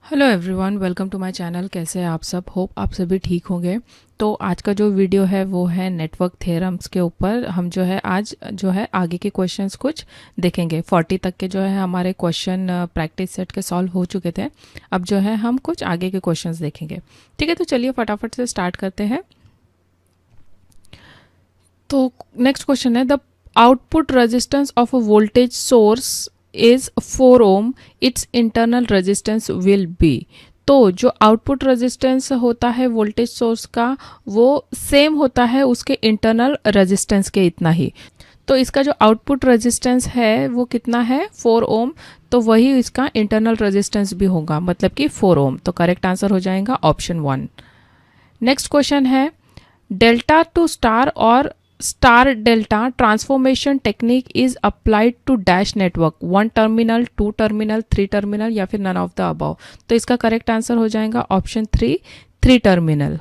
Hello everyone, welcome to my channel. कैसे हैं आप सब? होप आप सभी ठीक होंगे। तो आज का जो वीडियो है वो है नेटवर्क थ्योरम्स के ऊपर। हम जो है आज जो है आगे के क्वेश्चंस कुछ देखेंगे। 40 तक के जो है हमारे क्वेश्चन प्रैक्टिस सेट के सॉल्व हो चुके थे। अब जो है हम कुछ आगे के क्वेश्चंस देखेंगे। ठीक है, तो चलिए फटाफट से स्टार्ट करते हैं। तो नेक्स्ट क्वेश्चन है, the output resistance of a voltage source is 4 ohm, it's internal resistance will be. तो जो आउटपुट रेजिस्टेंस होता है वोल्टेज सोर्स का वो सेम होता है उसके इंटरनल रेजिस्टेंस के इतना ही। तो इसका जो आउटपुट रेजिस्टेंस है वो कितना है? 4 ओम। तो वही इसका इंटरनल रेजिस्टेंस भी होगा, मतलब कि 4 ओम। तो करेक्ट आंसर हो जाएगा ऑप्शन 1। नेक्स्ट क्वेश्चन है, डेल्टा टू स्टार और star delta transformation technique is applied to dash network, 1 terminal, 2 terminal, 3 terminal या फिर नन ऑफ द अबव। तो इसका करेक्ट आंसर हो जाएगा ऑप्शन 3, 3 टर्मिनल।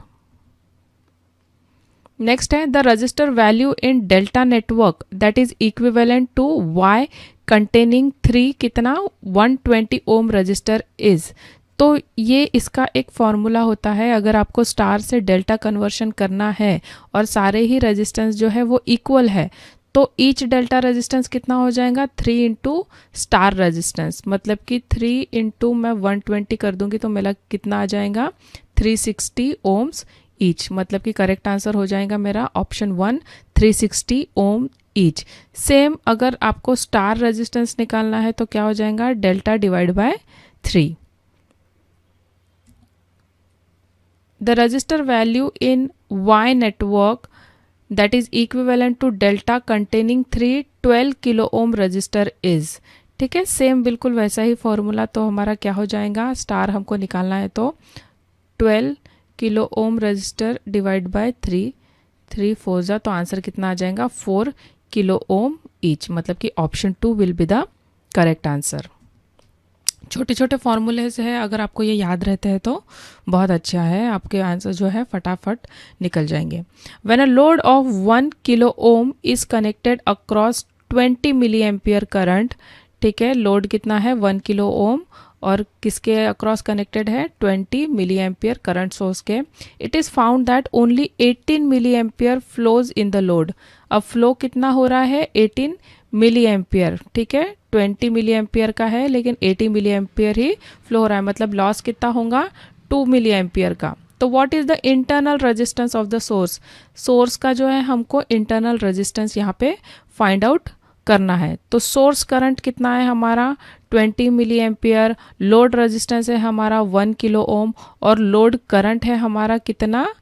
नेक्स्ट है, the resistor value in delta network that is equivalent to Y containing 3 कितना 120 ohm resistor is. तो ये इसका एक फॉर्मूला होता है। अगर आपको स्टार से डेल्टा कन्वर्शन करना है और सारे ही रेजिस्टेंस जो है वो इक्वल है तो ईच डेल्टा रेजिस्टेंस कितना हो जाएगा? 3 इंटू स्टार रेजिस्टेंस, मतलब कि 3 इंटू मैं 120 कर दूंगी तो मेरा कितना आ जाएगा? 360 ओम्स ईच। मतलब कि करेक्ट आंसर हो जाएगा मेरा ऑप्शन 1, 360 ओम ईच। सेम अगर आपको स्टार रेजिस्टेंस निकालना है तो क्या हो जाएगा? Delta divide by 3। The resistor value in Y network that is equivalent to delta containing 3 12 kilo ohm resistor is. ठीक है, सेम बिल्कुल वैसा ही फॉर्मूला। तो हमारा क्या हो जाएगा? स्टार हमको निकालना है तो 12 kilo ohm register divide by 3, 3 4 जा, तो आंसर कितना आ जाएगा? 4 किलो ओम ईच। मतलब कि option 2 will be the correct answer. छोटे छोटे फॉर्मूले से है, अगर आपको ये याद रहते हैं तो बहुत अच्छा है, आपके आंसर जो है फटाफट निकल जाएंगे। When a load of 1 kilo ohm is connected across 20 milli ampere current. ठीक है, लोड कितना है? 1 किलो ओम और किसके अक्रॉस कनेक्टेड है? 20 मिली एम्पियर करंट सोर्स के। It is found that only 18 milli ampere flows in the load. अब flow कितना हो रहा है? 18 मिली एम्पियर। ठीक है, 20 मिली एम्पियर का है लेकिन 80 मिली एम्पियर ही फ्लो हो रहा है, मतलब लॉस कितना होगा? 2 मिली एम्पियर का। तो what is the internal resistance of the source? Source का जो है हमको इंटरनल रेजिस्टेंस यहाँ पे फाइंड आउट करना है। तो सोर्स करंट कितना है हमारा? 20 मिली एम्पियर। लोड रेजिस्टेंस है हमारा 1 किलो ओम और लोड करंट है हमारा कितना?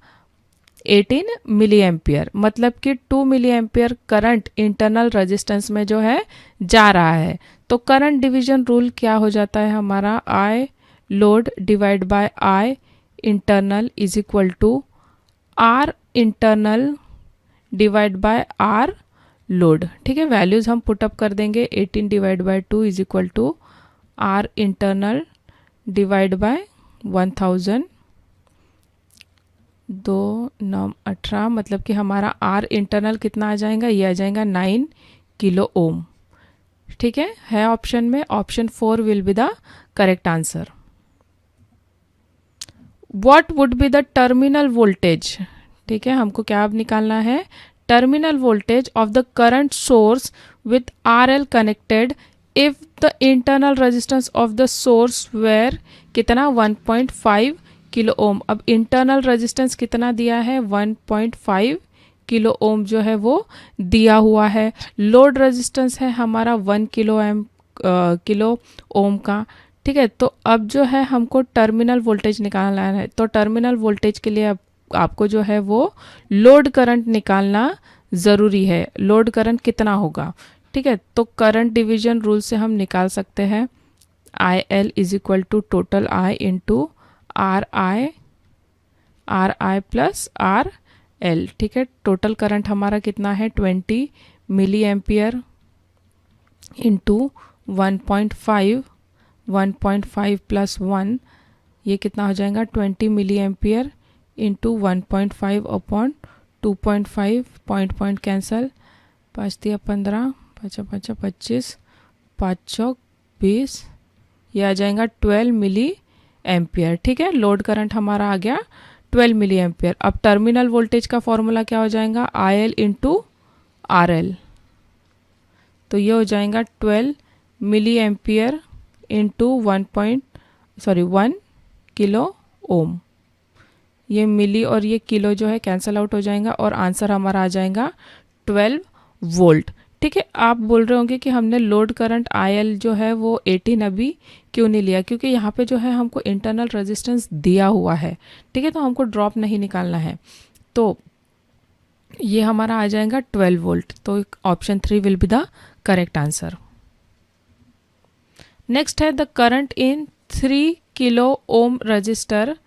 18 मिली एम्पियर। मतलब कि 2 milli ampere current internal resistance में जो है जा रहा है। तो करंट डिवीजन रूल क्या हो जाता है हमारा? I load divide by I internal is equal to R internal divide by R load. ठीक है, वैल्यूज हम पुटअप कर देंगे। 18 divide by 2 is equal to R internal divide by 1000, 2 9 18, मतलब कि हमारा आर इंटरनल कितना आ जाएगा? ये आ जाएगा 9 किलो ओम। ठीक है ऑप्शन में option 4 will be the correct answer. What would be the terminal voltage? ठीक है, हमको क्या अब निकालना है? Terminal voltage of the current source with R L connected if the internal resistance of the source were कितना? 1.5 kilo ohm. अब internal resistance कितना दिया है? 1.5 किलो ओम जो है वो दिया हुआ है। लोड रेजिस्टेंस है हमारा 1 किलो ओम का। ठीक है, तो अब जो है हमको टर्मिनल वोल्टेज निकालना है। तो टर्मिनल वोल्टेज के लिए अब आपको जो है वो लोड करंट निकालना ज़रूरी है। लोड करंट कितना होगा? ठीक है, तो करंट डिवीजन रूल से हम निकाल सकते हैं I L is equal to total I into R I plus R L. ठीक है, टोटल करंट हमारा कितना है? 20 मिली एम्पियर इंटू 1.5, 1.5 प्लस 1, ये कितना हो जाएगा? 20 milli ampere into 1.5 upon 2.5, point point cancel, 5 दिया 15, 5 5 25, 5 चौक 20, ये आ जाएगा 12 मिली एम्पियर। ठीक है, लोड करंट हमारा आ गया 12 मिली एम्पियर। अब टर्मिनल वोल्टेज का फॉर्मूला क्या हो जाएगा, I L into R L. तो ये हो जाएगा 12 milli ampere into 1 kilo ohm. ये मिली और ये किलो जो है कैंसल आउट हो जाएगा और आंसर हमारा आ जाएगा 12 वोल्ट। ठीक है, आप बोल रहे होंगे कि हमने लोड करंट आईएल जो है वो 18 अभी क्यों नहीं लिया, क्योंकि यहाँ पे जो है हमको इंटरनल रेजिस्टेंस दिया हुआ है। ठीक है, तो हमको ड्रॉप नहीं निकालना है, तो ये हमारा आ जाएगा 12 वोल्ट। तो option 3 will be the correct answer. Next है the current in 3 kilo ohm resistor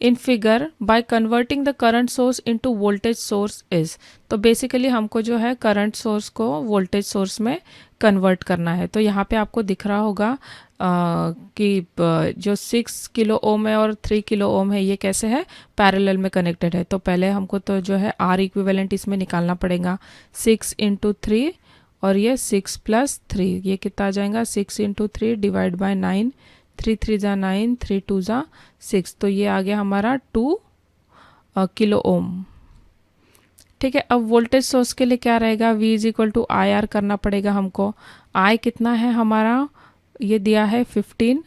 in figure by converting the current source into voltage source is. तो बेसिकली हमको जो है करंट सोर्स को वोल्टेज सोर्स में कन्वर्ट करना है। तो यहाँ पे आपको दिख रहा होगा कि जो 6 किलो ओम है और 3 किलो ओम है ये कैसे है, पैरेलल में कनेक्टेड है। तो पहले हमको तो जो है आर इक्विवेलेंट इसमें निकालना पड़ेगा, 6 इंटू 3 और ये 6 प्लस 3, ये कितना आ जाएगा 6 इंटू 3 डिवाइड बाय 9, 3 3 ज़ा 9, 3 2 ज़ा 6, तो ये आ गया हमारा 2 किलो ओम। ठीक है, अब वोल्टेज सोर्स के लिए क्या रहेगा, V is equal to I R करना पड़ेगा हमको। I कितना है हमारा, ये दिया है 15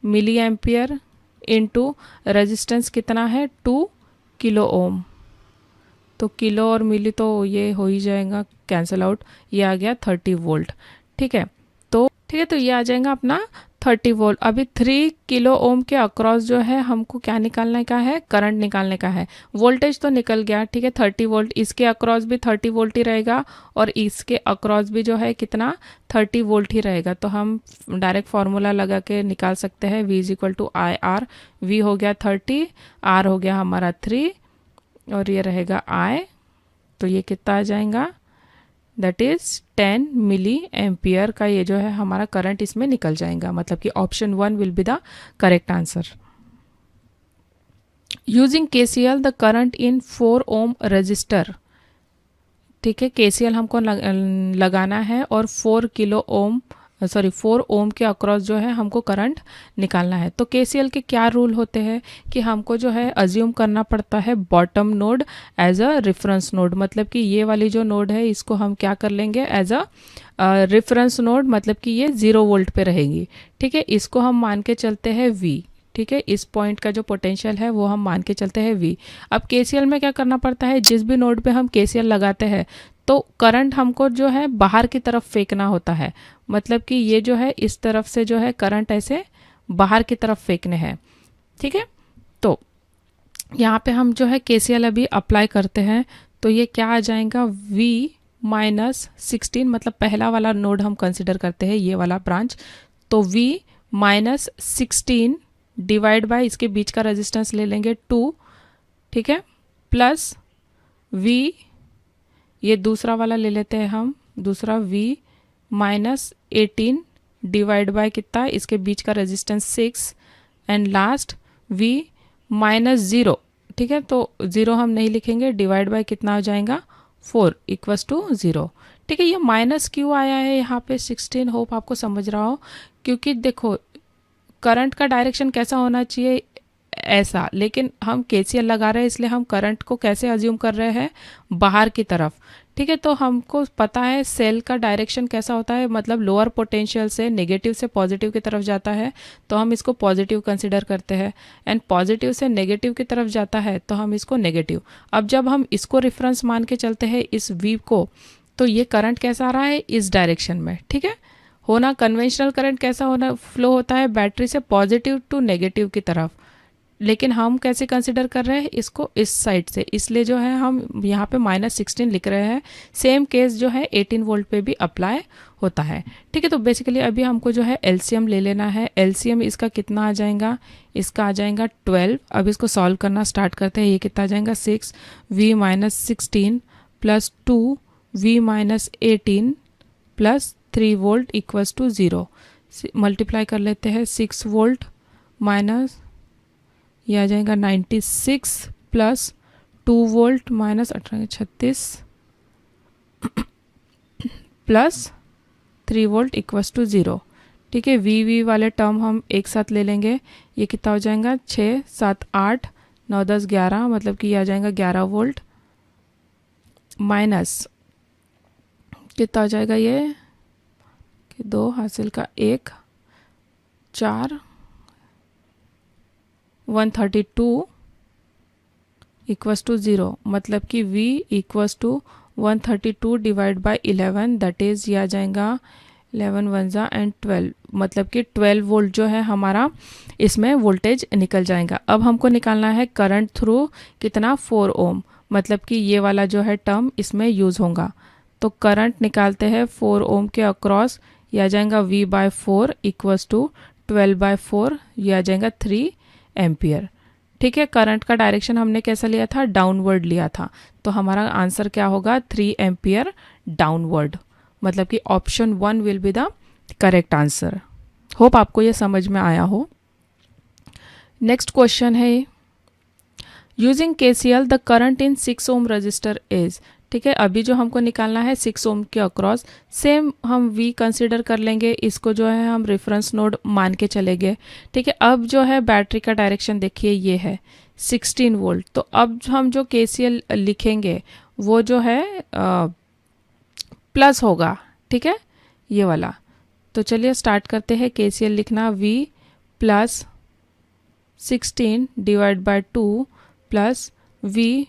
मिली एम्पियर इंटू रेजिस्टेंस कितना है 2 किलो ओम। तो किलो और मिली तो ये हो ही जाएगा कैंसिल आउट, ये आ गया 30 वोल्ट। ठीक है, तो ये आ जाएगा अपना 30 वोल्ट। अभी 3 किलो ओम के अक्रॉस जो है हमको क्या निकालने का है, करंट निकालने का है। वोल्टेज तो निकल गया, ठीक है 30 वोल्ट, इसके अक्रॉस भी 30 वोल्ट ही रहेगा और इसके अक्रॉस भी जो है कितना 30 वोल्ट ही रहेगा। तो हम डायरेक्ट फार्मूला लगा के निकाल सकते हैं, V is equal to I R. V हो गया 30, आर हो गया हमारा 3 और ये रहेगा I। तो ये कितना आ जाएगा, दैट इज 10 मिली एम्पियर का ये जो है हमारा करंट इसमें निकल जाएगा। मतलब कि option 1 will be the correct answer. Using KCL the current in 4 ohm resistor. ठीक है, केसीएल हमको लगाना है और 4 ओम के अक्रॉस जो है हमको करंट निकालना है। तो केसीएल के क्या रूल होते हैं कि हमको जो है अज्यूम करना पड़ता है bottom node as a reference node. मतलब कि ये वाली जो नोड है इसको हम क्या कर लेंगे एज अ रेफरेंस नोड, मतलब कि ये 0 वोल्ट पे रहेगी। ठीक है, इसको हम मान के चलते हैं V। ठीक है, इस पॉइंट का जो पोटेंशियल है वो हम मान के चलते हैं V। अब केसीएल में क्या करना पड़ता है, जिस भी नोड पे हम केसीएल लगाते हैं तो करंट हमको जो है बाहर की तरफ फेंकना होता है। मतलब कि ये जो है इस तरफ से जो है करंट ऐसे बाहर की तरफ फेंकने हैं। ठीक है, तो यहाँ पे हम जो है केसीएल अभी अप्लाई करते हैं तो ये क्या आ जाएगा, V माइनस 16, मतलब पहला वाला नोड हम कंसिडर करते हैं ये वाला ब्रांच। तो V माइनस 16 डिवाइड बाय इसके बीच का रेजिस्टेंस ले लेंगे 2। ठीक है, प्लस V, ये दूसरा वाला ले लेते हैं हम, दूसरा V माइनस 18 डिवाइड बाय कितना, इसके बीच का resistance 6 and last V minus 0। ठीक है, तो 0 हम नहीं लिखेंगे, डिवाइड बाय कितना हो जाएगा 4 इक्वल्स टू 0। ठीक है, ये माइनस क्यों आया है यहाँ पे 16, होप आपको समझ रहा हो। क्योंकि देखो करंट का डायरेक्शन कैसा होना चाहिए, ऐसा, लेकिन हम केसीएल लगा रहे हैं इसलिए हम करंट को कैसे अज्यूम कर रहे हैं, बाहर की तरफ। ठीक है, तो हमको पता है सेल का डायरेक्शन कैसा होता है, मतलब लोअर पोटेंशियल से नेगेटिव से पॉजिटिव की तरफ जाता है तो हम इसको पॉजिटिव कंसिडर करते हैं, एंड पॉजिटिव से नेगेटिव की तरफ जाता है तो हम इसको नेगेटिव। अब जब हम इसको रेफरेंस मान के चलते हैं इस V को, तो ये करंट कैसा आ रहा है, इस डायरेक्शन में। ठीक है, होना कन्वेंशनल करंट कैसा होना फ्लो होता है, बैटरी से पॉजिटिव टू नेगेटिव की तरफ, लेकिन हम कैसे कंसिडर कर रहे हैं इसको इस साइड से, इसलिए जो है हम यहाँ पे माइनस 16 लिख रहे हैं। सेम केस जो है 18 वोल्ट पे भी अप्लाई होता है। ठीक है, तो बेसिकली अभी हमको जो है एलसीएम ले लेना है। एलसीएम इसका कितना आ जाएगा, इसका आ जाएगा 12। अब इसको सॉल्व करना स्टार्ट करते हैं। ये कितना आ जाएगा 6 V minus 16 plus 2 V minus 18 plus 3 volt equals to 0। Multiply कर लेते हैं, 6 वोल्ट माइनस ये आ जाएगा 96 plus 2 volt minus 36 plus 3 volt equals to 0। ठीक है, वी वाले टर्म हम एक साथ ले लेंगे। ये कितना हो जाएगा, 6 7 8 9 10 11, मतलब कि ये आ जाएगा 11 वोल्ट, माइनस कितना हो जाएगा ये, कि 2 हासिल का 1 4 132 इक्वस टू 0, मतलब कि V equals to 132 divide by 11, that is ये आ जाएगा 11 1 जा एंड 12, मतलब कि 12 वोल्ट जो है हमारा इसमें वोल्टेज निकल जाएगा। अब हमको निकालना है करंट थ्रू कितना, 4 ओम, मतलब कि ये वाला जो है टर्म इसमें यूज़ होगा। तो करंट निकालते हैं 4 ओम के अक्रॉस, ये आ जाएगा V by 4 equals to 12 by 4, ये आ जाएगा 3 एम्पियर। ठीक है, करंट का डायरेक्शन हमने कैसा लिया था, डाउनवर्ड लिया था, तो हमारा आंसर क्या होगा, 3 एम्पियर डाउनवर्ड, मतलब कि option 1 will be the correct answer. Hope आपको ये समझ में आया हो। नेक्स्ट क्वेश्चन है, using KCL the current in 6 ohm resistor is. ठीक है, अभी जो हमको निकालना है 6 ओम के अक्रॉस, सेम हम V कंसिडर कर लेंगे, इसको जो है हम रेफरेंस नोड मान के चलेंगे। ठीक है, अब जो है बैटरी का डायरेक्शन देखिए ये है 16 वोल्ट, तो अब हम जो KCL लिखेंगे वो जो है प्लस होगा। ठीक है, ये वाला, तो चलिए स्टार्ट करते हैं KCL लिखना, V plus 16 divide by 2 plus V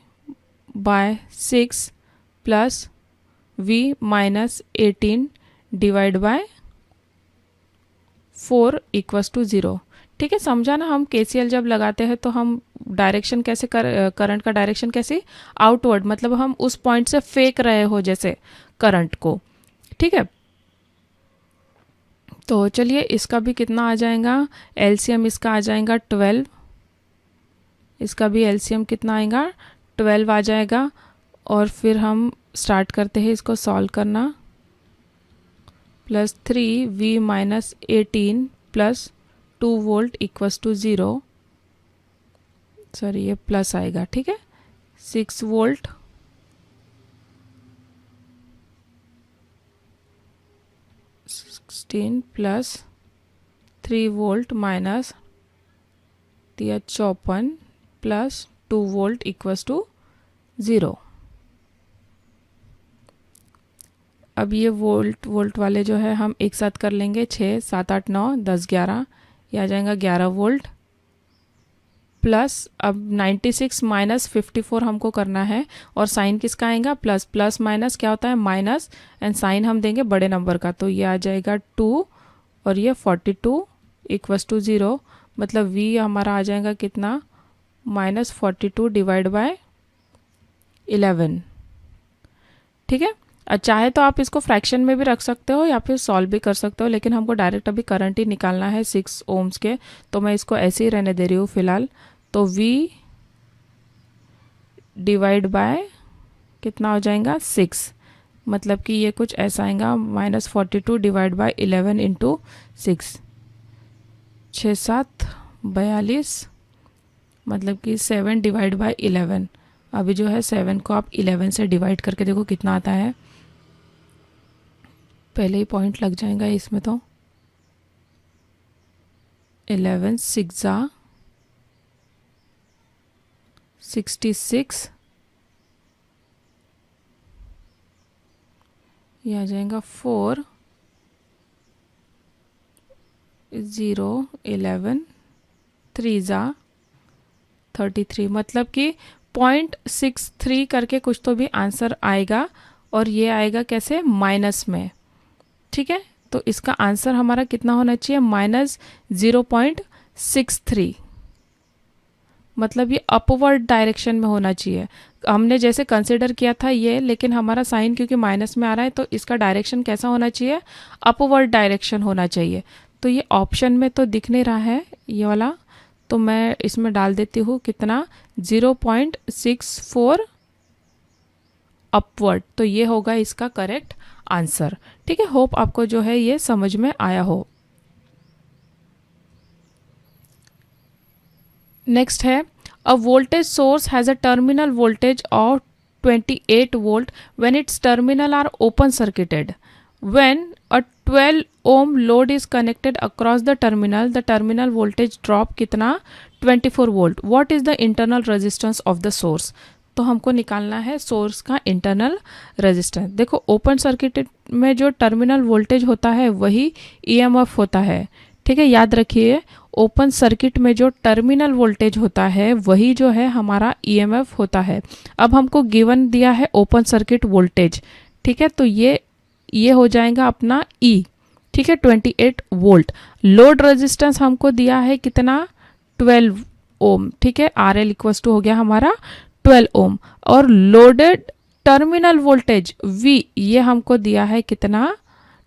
by 6 plus V minus 18 divide by 4 equals to 0। ठीक है, समझा ना, हम KCL जब लगाते हैं तो हम डायरेक्शन कैसे करंट का डायरेक्शन कैसे, आउटवर्ड, मतलब हम उस पॉइंट से फेंक रहे हो जैसे करंट को। ठीक है, तो चलिए इसका भी कितना आ जाएगा, LCM इसका आ जाएगा 12, इसका भी LCM कितना आएगा, 12 आ जाएगा। और फिर हम स्टार्ट करते हैं इसको सॉल्व करना, plus 3V minus 18 plus 2 volt equals to 0, sorry ये प्लस आएगा। ठीक है, 6 volt plus 3 volt minus 54 plus 2 volt equals to 0। अब ये वोल्ट वाले जो है हम एक साथ कर लेंगे, 6 7 8 9 10 11, ये आ जाएगा 11 वोल्ट, प्लस अब 96 माइनस 54 हमको करना है, और साइन किसका आएगा, प्लस, प्लस माइनस क्या होता है, माइनस, एंड साइन हम देंगे बड़े नंबर का, तो ये आ जाएगा 2 और ये 42 इक्वस टू 0, मतलब V हमारा आ जाएगा कितना, माइनस 42 डिवाइड बाय 11। ठीक है, चाहे तो आप इसको फ्रैक्शन में भी रख सकते हो या फिर सॉल्व भी कर सकते हो, लेकिन हमको डायरेक्ट अभी करंट ही निकालना है 6 ओम्स के, तो मैं इसको ऐसे ही रहने दे रही हूँ फिलहाल। तो V डिवाइड बाय कितना हो जाएगा, 6, मतलब कि ये कुछ ऐसा आएगा, माइनस 42 डिवाइड बाय 11 इंटू 6, 6 7 42, मतलब कि 7 डिवाइड बाय 11। अभी जो है 7 को आप 11 से डिवाइड करके देखो कितना आता है, पहले ही पॉइंट लग जाएगा इसमें, तो 11 6 जा 66, ये आ जाएगा 4 0 11 3 जा 33, मतलब कि 0.63 करके कुछ तो भी आंसर आएगा, और ये आएगा कैसे, माइनस में। ठीक है, तो इसका आंसर हमारा कितना होना चाहिए, माइनस 0.63, मतलब ये अपवर्ड डायरेक्शन में होना चाहिए। हमने जैसे कंसिडर किया था ये, लेकिन हमारा साइन क्योंकि माइनस में आ रहा है, तो इसका डायरेक्शन कैसा होना चाहिए, अपवर्ड डायरेक्शन होना चाहिए। तो ये ऑप्शन में तो दिख नहीं रहा है ये वाला, तो मैं इसमें डाल देती हूँ कितना, 0.64 अपवर्ड, तो ये होगा इसका करेक्ट आंसर। ठीक है, होप आपको जो है ये समझ में आया हो। नेक्स्ट है, अ voltage source has a terminal voltage of 28 volt when its terminal are open circuited. When a 12 ohm load is connected across the terminal voltage drop कितना 24 volt. What is the internal resistance of the source. तो हमको निकालना है source का internal resistance. देखो open circuit में जो terminal voltage होता है वही ईएमएफ होता है, ठीक है, याद रखिए ओपन सर्किट में जो टर्मिनल वोल्टेज होता है वही जो है हमारा ईएमएफ होता है। अब हमको गिवन दिया है ओपन सर्किट वोल्टेज, ठीक है, तो ये हो जाएगा अपना ई, ठीक है, 28 वोल्ट। लोड रेजिस्टेंस हमको दिया है कितना 12 ओम, ठीक है, आर एल इक्वल टू हो गया हमारा 12 ओम। और लोडेड टर्मिनल वोल्टेज वी ये हमको दिया है कितना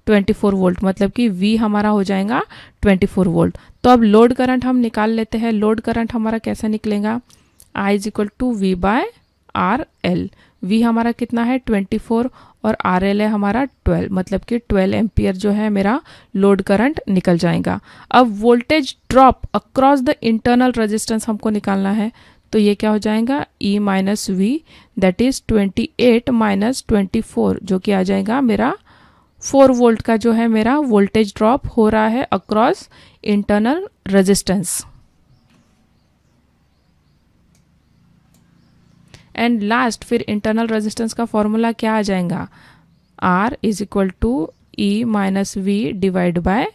24 वोल्ट, मतलब कि V हमारा हो जाएगा 24 वोल्ट। तो अब लोड करंट हम निकाल लेते हैं। लोड करंट हमारा कैसा निकलेगा, I is equal to V by R L. V हमारा कितना है 24 और आर एल है हमारा 12, मतलब कि 12 एम्पियर जो है मेरा लोड करंट निकल जाएगा। अब voltage drop across the internal resistance हमको निकालना है, तो ये क्या हो जाएगा E minus V, that is 28 minus 24, जो कि आ जाएगा मेरा 4 वोल्ट का जो है मेरा वोल्टेज ड्रॉप हो रहा है across internal resistance. And last फिर इंटरनल रेजिस्टेंस का फॉर्मूला क्या आ जाएगा, R is equal to E minus V divide by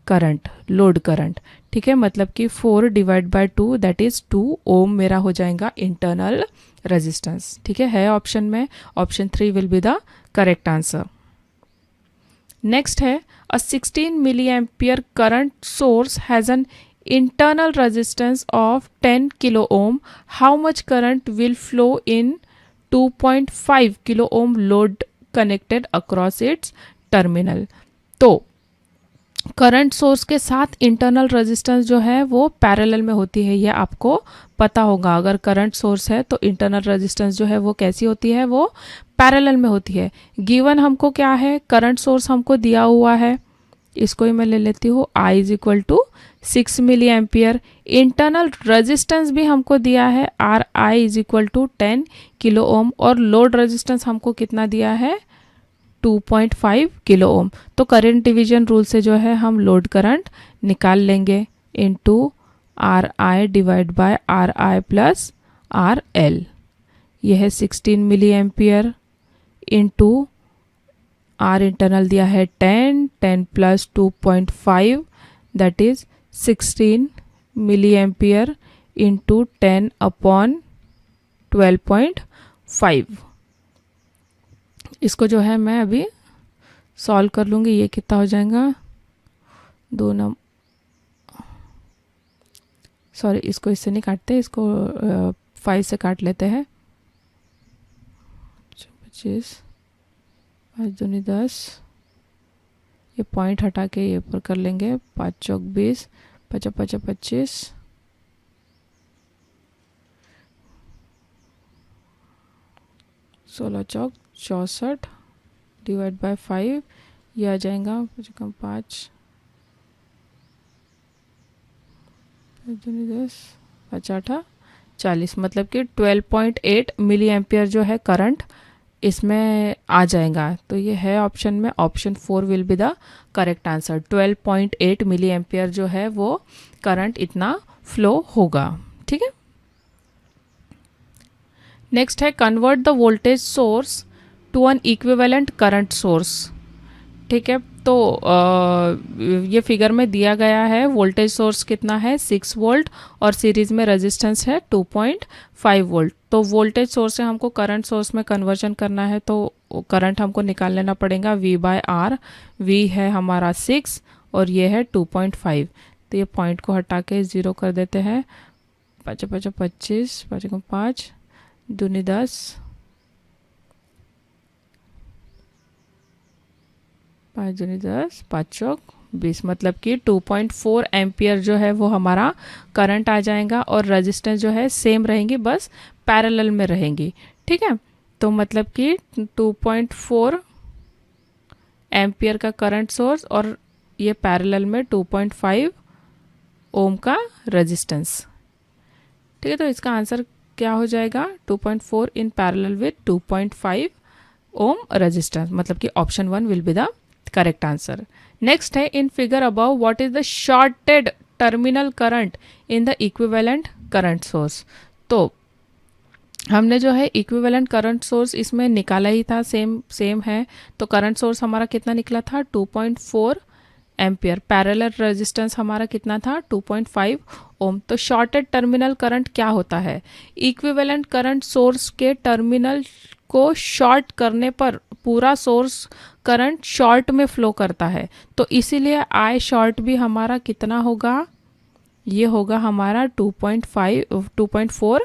current, load current, ठीक है, मतलब कि 4 divide by 2 that is 2 ohm मेरा हो जाएगा इंटरनल रेजिस्टेंस, ठीक है ऑप्शन में। Option 3 will be the correct answer. Next है a 16 milli ampere current source has an internal resistance of 10 kilo ohm. How much current will flow in 2.5 kilo ohm load connected across its terminal. तो current source के साथ internal resistance जो है वो parallel में होती है, ये आपको पता होगा। अगर करंट सोर्स है तो इंटरनल रेजिस्टेंस जो है वो कैसी होती है, वो पैरेलल में होती है। गिवन हमको क्या है, करंट सोर्स हमको दिया हुआ है, इसको ही मैं ले लेती हूँ, I is equal to 6 milli ampere. Internal resistance भी हमको दिया है R I is equal to 10 kilo ohm, और लोड रेजिस्टेंस हमको कितना दिया है 2.5 किलो ओम। तो करंट डिवीजन रूल से जो है हम लोड करंट निकाल लेंगे into R I divide by R I plus R L. यह है 16 milli ampere into R internal दिया है 10 plus 2.5 that is 16 milli ampere into 10 upon 12.5। इसको जो है मैं अभी सॉल्व कर लूँगी। ये कितना हो जाएगा, सॉरी इसको इससे नहीं काटते, इसको 5 से काट लेते हैं। 25 5 दूनी 10, ये पॉइंट हटा के ये पर कर लेंगे, 5 चौक 20, 5 5 25, 16 चौक 64 डिवाइड बाय 5, ये आ जाएगा 5 दूनी 10, 5 8 40, मतलब कि 12.8 मिली एम्पियर जो है करंट इसमें आ जाएगा। तो ये है ऑप्शन में, option 4 will be the correct answer. 12.8 milli ampere जो है वो करंट इतना फ्लो होगा, ठीक है। नेक्स्ट है convert the voltage source to an equivalent current source, ठीक है। तो ये फिगर में दिया गया है वोल्टेज सोर्स कितना है 6 वोल्ट और सीरीज में रेजिस्टेंस है 2.5 वोल्ट। तो वोल्टेज सोर्स से हमको करंट सोर्स में कन्वर्जन करना है, तो करंट हमको निकाल लेना पड़ेगा V बाय आर। V है हमारा 6 और ये है 2.5, तो ये पॉइंट को हटा के 0 कर देते हैं। 5 5 25, 5 दूनी 10, 5 दूनी 10, 5 चौक 20, मतलब कि 2.4 एम्पियर जो है वो हमारा करंट आ जाएगा और रेजिस्टेंस जो है सेम रहेंगी, बस पैरेलल में रहेंगी, ठीक है। तो मतलब कि 2.4 एम्पियर का करंट सोर्स और ये पैरेलल में 2.5 ओम का रेजिस्टेंस, ठीक है। तो इसका आंसर क्या हो जाएगा 2.4 in parallel with 2.5 ohm resistance, मतलब कि option 1 will be the correct answer. Next है in figure above what is the shorted terminal current in the equivalent current source. तो हमने जो है इक्विवेलेंट करंट सोर्स इसमें निकाला ही था, सेम है। तो करंट सोर्स हमारा कितना निकला था 2.4 एम्पियर। पैरेलल रेजिस्टेंस हमारा कितना था 2.5 ओम। तो शॉर्टेड टर्मिनल करंट क्या होता है, इक्विवेलेंट करंट सोर्स के टर्मिनल को शॉर्ट करने पर पूरा सोर्स करंट शॉर्ट में फ्लो करता है। तो इसीलिए आई शॉर्ट भी हमारा कितना होगा, ये होगा हमारा 2.4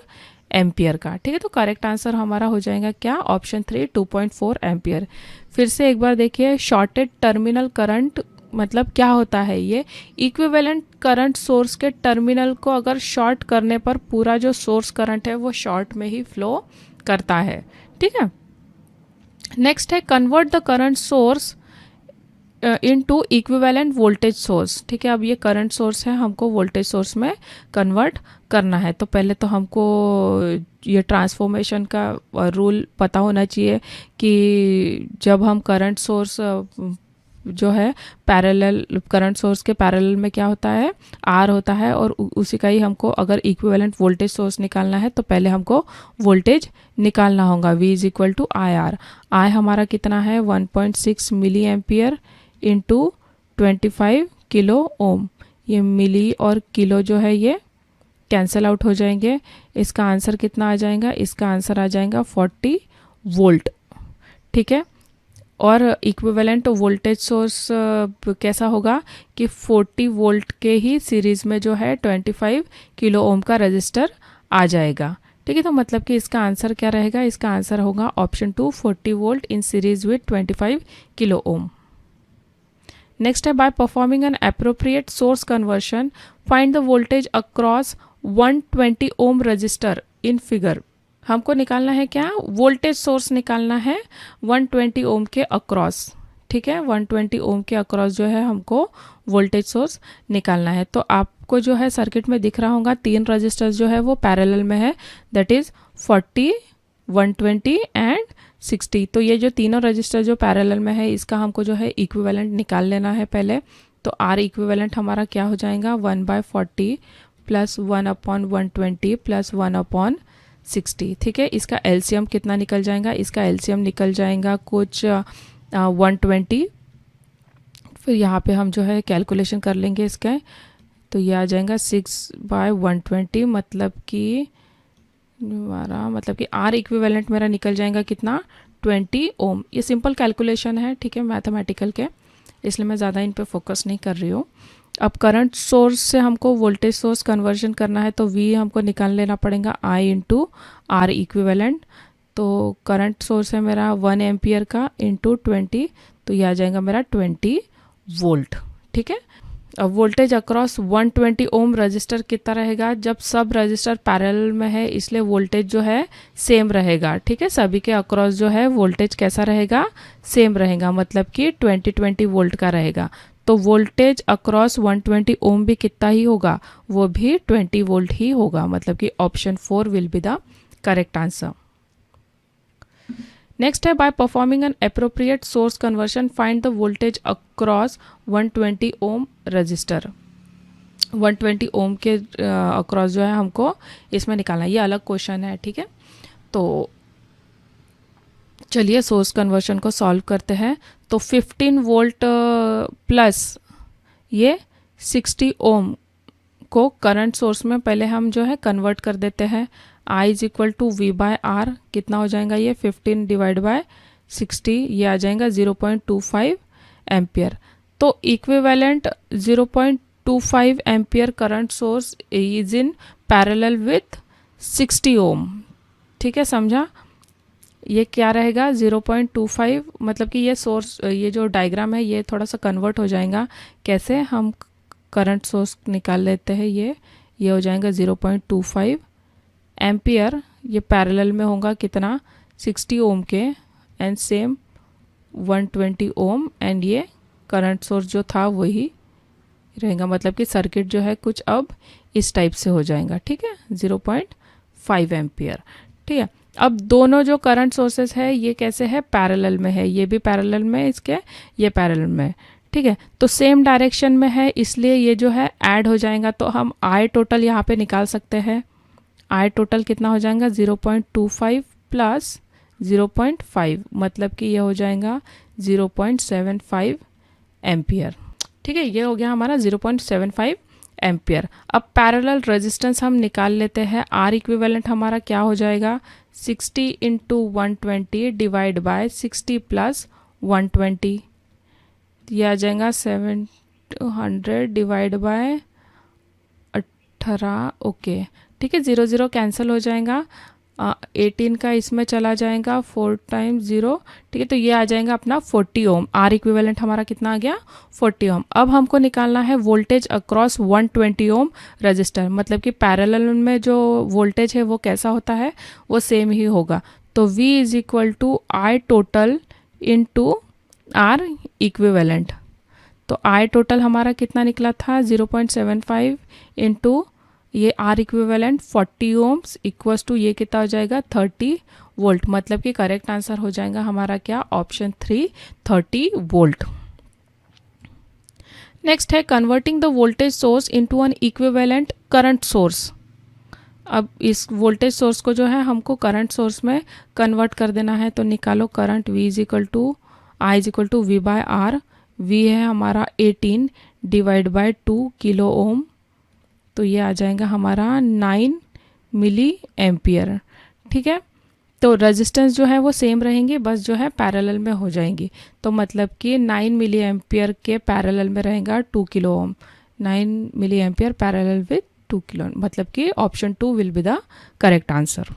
एम्पियर का। ठीक है, तो करेक्ट आंसर हमारा हो जाएगा क्या, ऑप्शन 3 2.4 एम्पियर। फिर से एक बार देखिए, शॉर्टेड टर्मिनल करंट मतलब क्या होता है, ये इक्विवेलेंट करंट सोर्स के टर्मिनल को अगर शॉर्ट करने पर पूरा जो सोर्स करंट है वो शॉर्ट में ही फ्लो करता है। ठीक है, नेक्स्ट है convert the current source into equivalent voltage source. ठीक है, अब ये करंट सोर्स है, हमको वोल्टेज सोर्स में कन्वर्ट करना है। तो पहले तो हमको ये ट्रांसफॉर्मेशन का रूल पता होना चाहिए कि जब हम करंट सोर्स जो है पैरेलल, करंट सोर्स के पैरेलल में क्या होता है, आर होता है, और उसी का ही हमको अगर इक्विवेलेंट वोल्टेज सोर्स निकालना है तो पहले हमको वोल्टेज निकालना होगा। V is equal to I R. I हमारा कितना है 1.6 milli ampere into 25 kilo ohm. ये मिली और किलो जो है ये कैंसिल आउट हो जाएंगे। इसका आंसर कितना आ जाएगा, इसका आंसर आ जाएगा 40 वोल्ट। ठीक है, और इक्विवेलेंट वोल्टेज सोर्स कैसा होगा कि 40 वोल्ट के ही सीरीज में जो है 25 किलो ओम का रजिस्टर आ जाएगा। ठीक है, तो मतलब कि इसका आंसर क्या रहेगा, इसका आंसर होगा option 2 40 volt in series with 25 kilo ohm. Next है by performing an appropriate source conversion find the voltage across 120 ohm resistor in figure. हमको निकालना है क्या, वोल्टेज सोर्स निकालना है 120 ओम के अक्रॉस। ठीक है, 120 ओम के अक्रॉस जो है हमको वोल्टेज सोर्स निकालना है। तो आपको जो है सर्किट में दिख रहा होगा 3 रजिस्टर्स जो है वो पैरेलल में है, दैट इज 40, 120 एंड 60। तो ये जो तीनों रजिस्टर जो पैरेलल में है इसका हमको जो है इक्विवेलेंट निकाल लेना है पहले। तो आर इक्विवेलेंट हमारा क्या हो जाएगा 1/40 प्लस 1/120 प्लस 1/60। ठीक है, इसका एलसीएम कितना निकल जाएगा, इसका एलसीएम निकल जाएगा कुछ 120। फिर यहाँ पे हम जो है कैलकुलेशन कर लेंगे इसके, तो ये आ जाएगा 6/120 मतलब कि आर इक्विवेलेंट मेरा निकल जाएगा कितना 20 ओम। ये सिंपल कैलकुलेशन है, ठीक है, मैथमेटिकल के, इसलिए मैं ज़्यादा इन पे फोकस नहीं कर रही हूँ। अब करंट सोर्स से हमको वोल्टेज सोर्स कन्वर्जन करना है, तो V हमको निकाल लेना पड़ेगा I इंटू आर इक्विवेलेंट। तो करंट सोर्स है मेरा 1 एम्पियर का इंटू 20, तो ये आ जाएगा मेरा 20 वोल्ट। ठीक है, अब वोल्टेज अक्रॉस 120 ओम रजिस्टर कितना रहेगा, जब सब रजिस्टर पैरेलल में है इसलिए वोल्टेज जो है सेम रहेगा। ठीक है, सभी के अक्रॉस जो है वोल्टेज कैसा रहेगा, सेम रहेगा, मतलब कि 20 वोल्ट का रहेगा। तो वोल्टेज अक्रॉस 120 ओम भी कितना ही होगा, वो भी 20 वोल्ट ही होगा, मतलब कि option 4 will be the correct answer. Next है by performing an appropriate source conversion find the voltage across 120 ohm resistor. 120 ohm के अक्रॉस जो है हमको इसमें निकालना है, ये अलग क्वेश्चन है। ठीक है, तो चलिए सोर्स कन्वर्शन को सॉल्व करते हैं। तो 15 वोल्ट प्लस ये 60 ओम को करंट सोर्स में पहले हम जो है कन्वर्ट कर देते हैं। I is equal to V/R कितना हो जाएगा, ये 15 डिवाइड बाय 60, ये आ जाएगा 0.25 एम्पियर। तो equivalent 0.25 ampere current source is in parallel with 60 ओम। ठीक है, समझा, ये क्या रहेगा 0.25, मतलब कि ये सोर्स, ये जो डायग्राम है ये थोड़ा सा कन्वर्ट हो जाएगा। कैसे, हम करंट सोर्स निकाल लेते हैं, ये हो जाएगा 0.25 एम्पियर, ये पैरेलल में होगा कितना 60 ओम के, एंड सेम 120 ओम, एंड ये करंट सोर्स जो था वही रहेगा, मतलब कि सर्किट जो है कुछ अब इस टाइप से हो जाएगा। ठीक है, 0.5 एम्पियर। ठीक है, अब दोनों जो करंट सोर्सेस है ये कैसे है, पैरेलल में है, ये भी पैरेलल में इसके, ये पैरेलल में है, ठीक है। तो सेम डायरेक्शन में है इसलिए ये जो है ऐड हो जाएगा। तो हम आई टोटल यहाँ पे निकाल सकते हैं। आई टोटल कितना हो जाएगा, 0.25 प्लस 0.5, मतलब कि ये हो जाएगा 0.75 एम्पियर, ठीक है। ये हो गया हमारा 0.75 एम्पियर। अब पैरेलल रेजिस्टेंस हम निकाल लेते हैं। आर इक्विवेलेंट हमारा क्या हो जाएगा, 60 इंटू 120 डिवाइड बाय 60 प्लस 120, ये आ जाएगा 700 डिवाइड बाय 18, ओके, ठीक है। 0 0 कैंसिल हो जाएगा, 18 का इसमें चला जाएगा, 4 टाइम्स 0, ठीक है। तो ये आ जाएगा अपना 40 ओम। आर इक्विवेलेंट हमारा कितना आ गया, 40 ओम। अब हमको निकालना है वोल्टेज अक्रॉस 120 ओम रजिस्टर, मतलब कि पैरेलल में जो वोल्टेज है वो कैसा होता है, वो सेम ही होगा। तो V is equal to I total into R equivalent. तो आई टोटल हमारा कितना निकला था, 0.75 इंटू ये R equivalent 40 ohms equals to ये कितना हो जाएगा, 30 वोल्ट, मतलब कि करेक्ट आंसर हो जाएगा हमारा क्या, ऑप्शन 3, 30 वोल्ट। नेक्स्ट है converting the voltage source into an equivalent current source. अब इस वोल्टेज सोर्स को जो है हमको करंट सोर्स में कन्वर्ट कर देना है। तो निकालो current, V is equal to I is equal to V by R. V है हमारा 18 डिवाइड बाय 2 किलो ओम, तो ये आ जाएगा हमारा 9 मिली एम्पियर, ठीक है। तो रेजिस्टेंस जो है वो सेम रहेंगी, बस जो है पैरेलल में हो जाएंगी। तो मतलब कि 9 मिली एम्पियर के पैरेलल में रहेगा 2 kilo ohm, 9 milli ampere parallel with 2 kilo, मतलब कि option 2 will be the correct answer.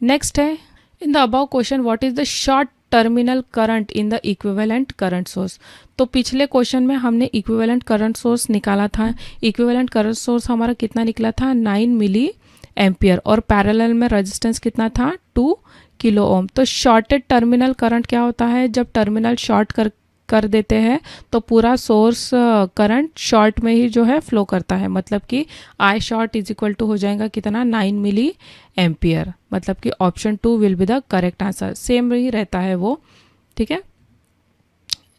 Next है, in the above question what is the short terminal current in the equivalent current source. तो पिछले question में हमने equivalent current source निकाला था। Equivalent current source हमारा कितना निकला था, 9 मिली एम्पियर, और पैरेलल में रेजिस्टेंस कितना था, 2 किलो ओम। तो शॉर्टेड टर्मिनल करंट क्या होता है, जब टर्मिनल शॉर्ट कर देते हैं तो पूरा सोर्स करंट शॉर्ट में ही जो है फ्लो करता है, मतलब कि I short is equal to हो जाएगा कितना, 9 मिली एम्पियर, मतलब कि option 2 will be the correct answer, same ही रहता है वो, ठीक है।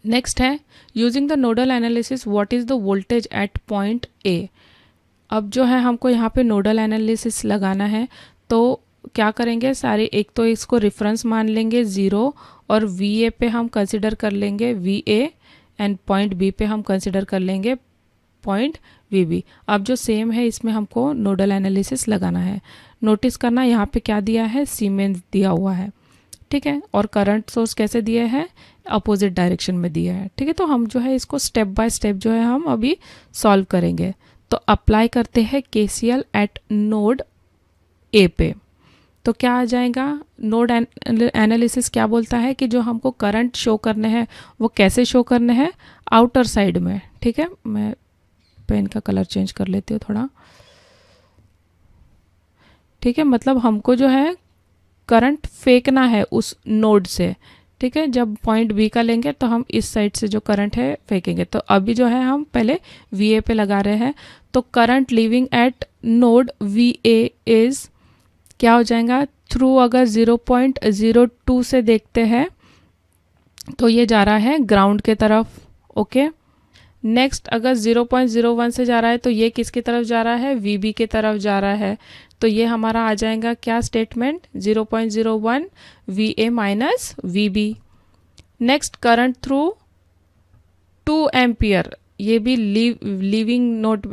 नेक्स्ट है, using the nodal analysis what is the voltage at point A. अब जो है हमको यहाँ पे नोडल एनालिसिस लगाना है, तो क्या करेंगे सारे, एक तो इसको रेफरेंस मान लेंगे 0, और VA पे हम कंसिडर कर लेंगे VA, एंड पॉइंट B पे हम कंसिडर कर लेंगे पॉइंट VB। अब जो सेम है इसमें हमको नोडल एनालिसिस लगाना है। नोटिस करना यहाँ पे क्या दिया है, सीमेंस दिया हुआ है, ठीक है, और करंट सोर्स कैसे दिए हैं, अपोजिट डायरेक्शन में दिया है, ठीक है। तो हम जो है इसको स्टेप बाय स्टेप जो है हम अभी सॉल्व करेंगे। तो अप्लाई करते हैं KCL एट नोड A पे। तो क्या आ जाएगा, नोड एनालिसिस क्या बोलता है कि जो हमको करंट शो करने हैं वो कैसे शो करने हैं, आउटर साइड में, ठीक है। मैं पेन का कलर चेंज कर लेती हूँ थोड़ा, ठीक है। मतलब हमको जो है करंट फेंकना है उस नोड से, ठीक है। जब पॉइंट B का लेंगे तो हम इस साइड से जो करंट है फेंकेंगे। तो अभी जो है हम पहले VA पे लगा रहे हैं। तो current leaving at node VA is क्या हो जाएगा, थ्रू अगर 0.02 से देखते हैं तो ये जा रहा है ग्राउंड के तरफ, ओके। नेक्स्ट अगर 0.01 से जा रहा है तो ये किसकी तरफ जा रहा है, VB के तरफ जा रहा है। तो ये हमारा आ जाएगा क्या statement, 0.01 VA minus VB। Next current through 2 ampere, ये भी लीविंग नोड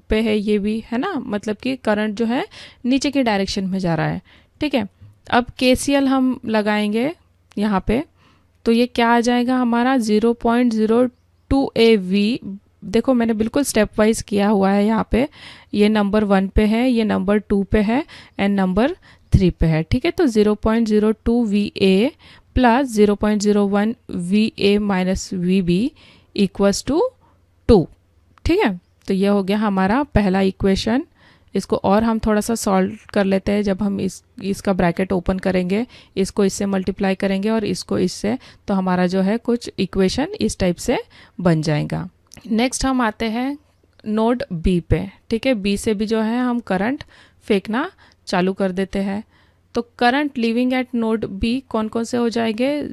पे है, ये भी है ना, मतलब कि करंट जो है नीचे की डायरेक्शन में जा रहा है, ठीक है। अब KCL हम लगाएंगे यहाँ पे, तो ये क्या आ जाएगा हमारा 0.02 AV। देखो मैंने बिल्कुल स्टेप वाइज किया हुआ है यहाँ पे, ये नंबर 1 पे है, ये नंबर 2 पे है, एंड नंबर 3 पे है, ठीक है। तो 0.02 VA plus 0.01 VA minus VB equals to 2, ठीक है। तो ये हो गया हमारा पहला इक्वेशन। इसको और हम थोड़ा सा सॉल्व कर लेते हैं। जब हम इसका ब्रैकेट ओपन करेंगे, इसको इससे मल्टीप्लाई करेंगे और इसको इससे, तो हमारा जो है कुछ इक्वेशन इस टाइप से बन जाएगा। नेक्स्ट हम आते हैं नोड B पे, ठीक है। B से भी जो है हम करंट फेंकना चालू कर देते हैं। तो current leaving at node B कौन कौन से हो जाएंगे,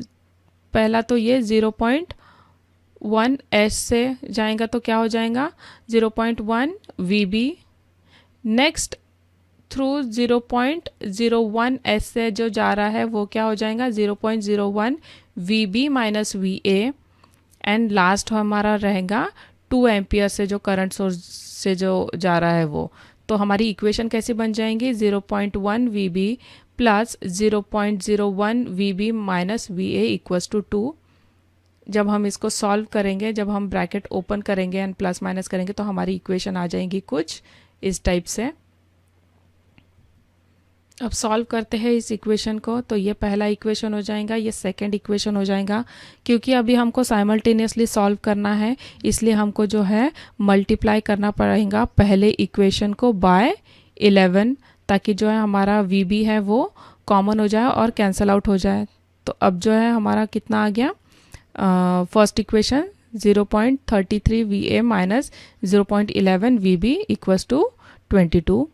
पहला तो ये 0.1 एस से जाएगा तो क्या हो जाएगा 0.1 वीबी। नेक्स्ट थ्रू 0.01 एस से जो जा रहा है वो क्या हो जाएगा 0.01 VB minus V A. And last हमारा रहेगा 2 एम्पियर से जो करंट सोर्स से जो जा रहा है वो। तो हमारी इक्वेशन कैसी बन जाएंगी 0.1 VB plus 0.01 VB minus V A equals to 2। जब हम इसको सॉल्व करेंगे, जब हम ब्रैकेट ओपन करेंगे एंड प्लस माइनस करेंगे तो हमारी इक्वेशन आ जाएंगी कुछ इस टाइप से। अब सॉल्व करते हैं इस इक्वेशन को, तो ये पहला इक्वेशन हो जाएगा, ये सेकंड इक्वेशन हो जाएगा। क्योंकि अभी हमको साइमल्टेनियसली सॉल्व करना है इसलिए हमको जो है मल्टीप्लाई करना पड़ेगा पहले इक्वेशन को बाय 11, ताकि जो है हमारा वी बी है वो कॉमन हो जाए और कैंसल आउट हो जाए। तो अब जो है हमारा कितना आ गया, first equation 0.33 V A minus 0.11 V B equals to 22।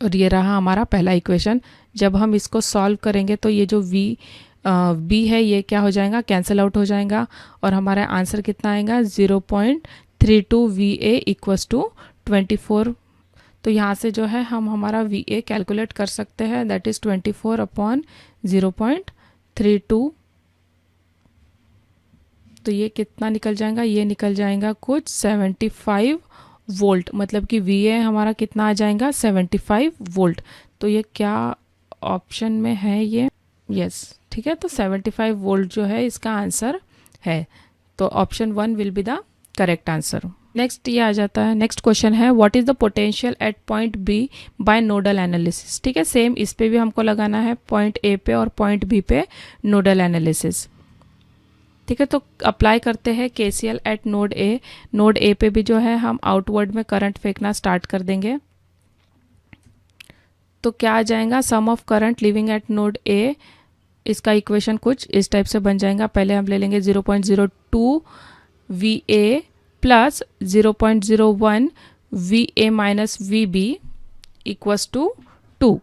और ये रहा हमारा पहला इक्वेशन। जब हम इसको सॉल्व करेंगे तो ये जो बी है ये क्या हो जाएगा, कैंसिल आउट हो जाएगा और हमारा आंसर कितना आएगा 0.32 वी ए इक्वल्स टू 24। तो यहाँ से जो है हम हमारा वी ए कैलकुलेट कर सकते हैं, दैट इज़ 24 अपॉन 0.32। तो ये कितना निकल जाएगा, ये निकल जाएगा कुछ 75 वोल्ट, मतलब कि वी ए हमारा कितना आ जाएगा 75 वोल्ट। तो ये क्या ऑप्शन में है ये, यस ठीक है। तो 75 वोल्ट जो है इसका आंसर है, तो option 1 will be the correct answer. Next ये आ जाता है, नेक्स्ट क्वेश्चन है what is the potential at point B by nodal analysis. ठीक है, सेम इस पे भी हमको लगाना है पॉइंट ए पे और पॉइंट बी पे नोडल एनालिसिस। ठीक है, तो अप्लाई करते हैं KCL eight node A. Node A पे भी जो है हम आउटवर्ड में करंट फेंकना स्टार्ट कर देंगे। तो क्या आ जाएगा, sum of current leaving at node A, इसका इक्वेशन कुछ इस टाइप से बन जाएगा। पहले हम ले लेंगे 0.02 V A plus 0.01 V A minus V B equals to 2।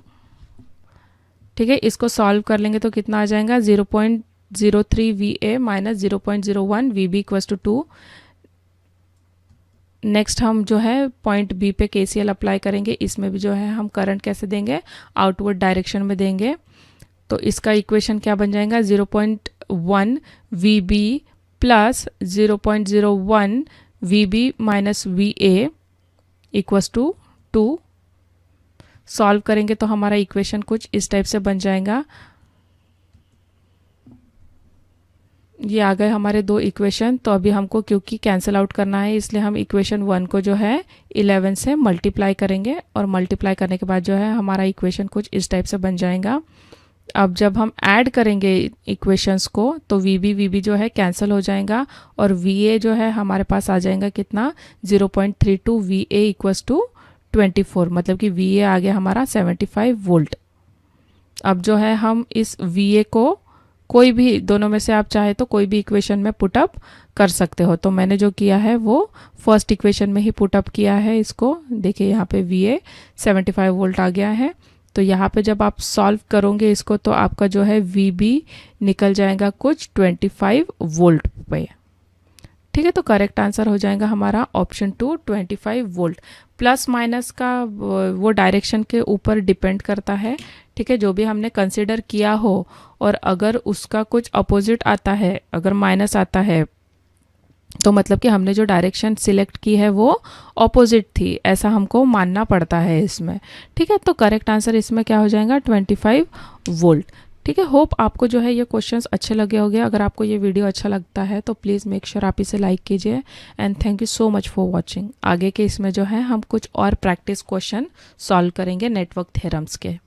ठीक है, इसको सॉल्व कर लेंगे तो कितना आ जाएगा 0.03 V A minus 0.01 V B equals to 2। Next हम जो है पॉइंट बी पे केसीएल अप्लाई करेंगे। इसमें भी जो है हम करंट कैसे देंगे, आउटवर्ड डायरेक्शन में देंगे। तो इसका इक्वेशन क्या बन जाएगा 0.1 V B plus 0.01 V B minus V A equals to 2। Solve करेंगे तो हमारा इक्वेशन कुछ इस टाइप से बन जाएगा। ये आ गए हमारे दो इक्वेशन। तो अभी हमको क्योंकि कैंसिल आउट करना है इसलिए हम इक्वेशन 1 को जो है 11 से मल्टीप्लाई करेंगे और मल्टीप्लाई करने के बाद जो है हमारा इक्वेशन कुछ इस टाइप से बन जाएगा। अब जब हम ऐड करेंगे इक्वेशंस को तो वी बी जो है कैंसिल हो जाएगा और वी ए जो है हमारे पास आ जाएगा कितना 0.32 वी ए इक्वल्स टू 24, मतलब कि वी ए आ गया हमारा 75 वोल्ट। अब जो है हम इस वी ए को कोई भी दोनों में से आप चाहे तो कोई भी इक्वेशन में पुट अप कर सकते हो। तो मैंने जो किया है वो फर्स्ट इक्वेशन में ही पुट अप किया है इसको। देखिए यहाँ पे वी ए 75 वोल्ट आ गया है। तो यहाँ पे जब आप सॉल्व करोगे इसको तो आपका जो है वी बी निकल जाएगा कुछ 25 वोल्ट पे। ठीक है, तो करेक्ट आंसर हो जाएगा हमारा ऑप्शन 2 25 वोल्ट। प्लस माइनस का वो डायरेक्शन के ऊपर डिपेंड करता है। ठीक है, जो भी हमने कंसिडर किया हो और अगर उसका कुछ अपोजिट आता है, अगर माइनस आता है तो मतलब कि हमने जो डायरेक्शन सिलेक्ट की है वो ऑपोजिट थी, ऐसा हमको मानना पड़ता है इसमें। ठीक है, तो करेक्ट आंसर इसमें क्या हो जाएगा 25 वोल्ट। ठीक है, होप आपको जो है ये क्वेश्चंस अच्छे लगे होंगे। अगर आपको ये वीडियो अच्छा लगता है तो प्लीज़ मेक श्योर आप इसे लाइक कीजिए and thank you so much for watching. आगे के इसमें जो है हम कुछ और प्रैक्टिस क्वेश्चन सॉल्व करेंगे नेटवर्क थ्योरम्स के।